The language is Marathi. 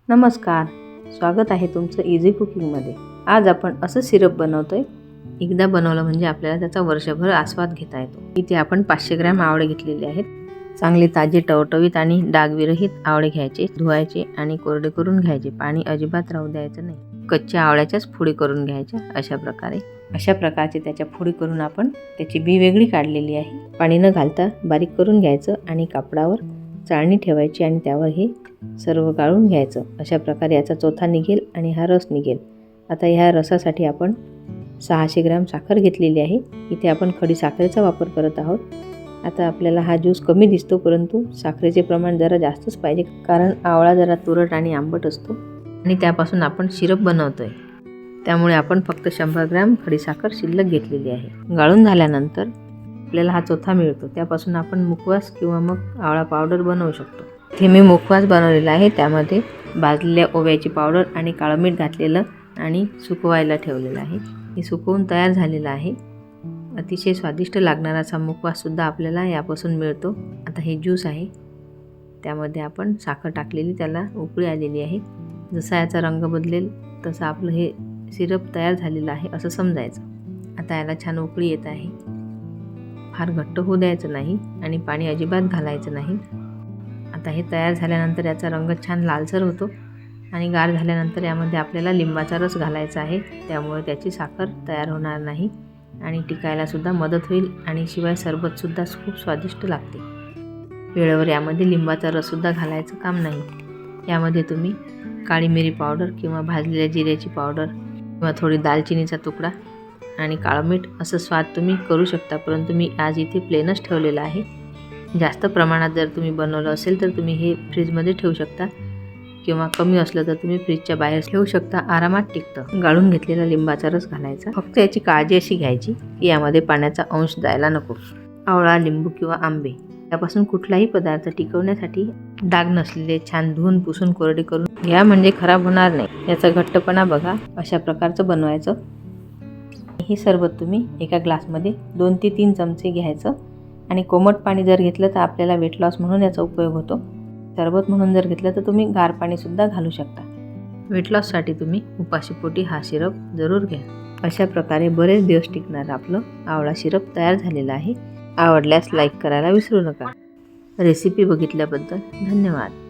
नमस्कार, स्वागत आहे तुमचं इझी कुकिंगमध्ये। आज आपण असं सिरप बनवतोय। एकदा बनवलं म्हणजे आपल्याला त्याचा वर्षभर आस्वाद घेता येतो। इथे आपण 500 ग्रॅम आवळे घेतलेले आहेत। चांगले ताजे टवटवीत आणि डागविरहित आवळे घ्यायचे, धुवायचे आणि कोरडे करून घ्यायचे। पाणी अजिबात राहू द्यायचं नाही। कच्च्या आवळ्याच्याच फोडी करून घ्यायच्या। अशा प्रकारचे त्याच्या फोडी करून आपण त्याची बी वेगळी काढलेली आहे। पाणी न घालता बारीक करून घ्यायचं आणि कापडावर चाळणी ठेवायची आणि त्यावर हे सर्व गाळून घ्यायचं। अशा प्रकारे याचा चोथा निघेल आणि हा रस निघेल। आता ह्या रसासाठी आपण 600 ग्रॅम साखर घेतलेली आहे। इथे आपण खडी साखरेचा वापर करत आहोत। आता आपल्याला हा ज्यूस कमी दिसतो, परंतु साखरेचे प्रमाण जरा जास्तच पाहिजे, कारण आवळा जरा तुरट आणि आंबट असतो आणि त्यापासून आपण सिरप बनवतोय। त्यामुळे आपण फक्त 100 ग्रॅम खडी साखर शिल्लक घेतलेली आहे। गाळून झाल्यानंतर आपल्याला हा चोथा मिळतो। त्यापासून आपण मुखवास किंवा मग आवळा पावडर बनवू शकतो। इथे मी मुखवास बनवलेला आहे। त्यामध्ये भाजलेल्या ओव्याची पावडर आणि काळं मीठ घातलेलं आणि सुकवायला ठेवलेलं आहे। हे सुकवून तयार झालेलं आहे। अतिशय स्वादिष्ट लागणारा असा मुखवास सुद्धा आपल्याला यापासून मिळतो। आता हे ज्यूस आहे, त्यामध्ये आपण साखर टाकलेली, त्याला उकळी आलेली आहे। जसा याचा रंग बदलेल तसं आपलं हे सिरप तयार झालेलं आहे असं समजायचं। आता याला छान उकळी येत आहे। फार घट्ट होऊ द्यायचं नाही आणि पाणी अजिबात घालायचं नाही। आता हे तयार झाल्यानंतर याचा रंग छान लालसर होतो आणि गार झाल्यानंतर यामध्ये आपल्याला लिंबाचा रस घालायचा आहे। त्यामुळे त्याची साखर तयार होणार नाही आणि टिकायला सुद्धा मदत होईल आणि शिवाय सरबत सुद्धा खूप स्वादिष्ट लागते। वेळेवर यामध्ये लिंबाचा रस सुद्धा घालायचं काम नाही। यामध्ये तुम्ही काळी मिरी पावडर किंवा भाजलेल्या जिऱ्याची पावडर किंवा थोडी दालचिनीचा तुकडा आणि काळं मीठ असं स्वाद तुम्ही करू शकता, परंतु मी आज इथे प्लेनच ठेवलेलं आहे। जास्त प्रमाणात जर तुम्ही बनवलं असेल तर तुम्ही हे फ्रीजमध्ये ठेवू शकता किंवा कमी असलं तर तुम्ही फ्रीजच्या बाहेर ठेवू शकता, आरामात टिकतं। गाळून घेतलेला लिंबाचा रस घालायचा। फक्त याची काळजी अशी घ्यायची की यामध्ये पाण्याचा अंश जायला नको। आवळा, लिंबू किंवा आंबे यापासून कुठलाही पदार्थ टिकवण्यासाठी डाग नसलेले छान धुवून पुसून कोरडे करून घ्या, म्हणजे खराब होणार नाही। याचा घट्टपणा बघा, अशा प्रकारचं बनवायचं। हे सरबत तुम्ही एका ग्लासमध्ये 2 ते 3 चमचे घ्यायचं आणि कोमट पाणी जर घेतलं तर आपल्याला वेट लॉस म्हणून याचा उपयोग होतो। सरबत म्हणून जर घेतलं तर तुम्ही गार पाणी सुद्धा घालू शकता। वेट लॉससाठी तुम्ही उपाशीपोटी हा सिरप जरूर घ्या। अशा प्रकारे बरेच दिवस टिकणारं आपलं आवळा सिरप तयार झालेलं आहे। आवडल्यास लाईक करायला विसरू नका। रेसिपी बघितल्याबद्दल धन्यवाद।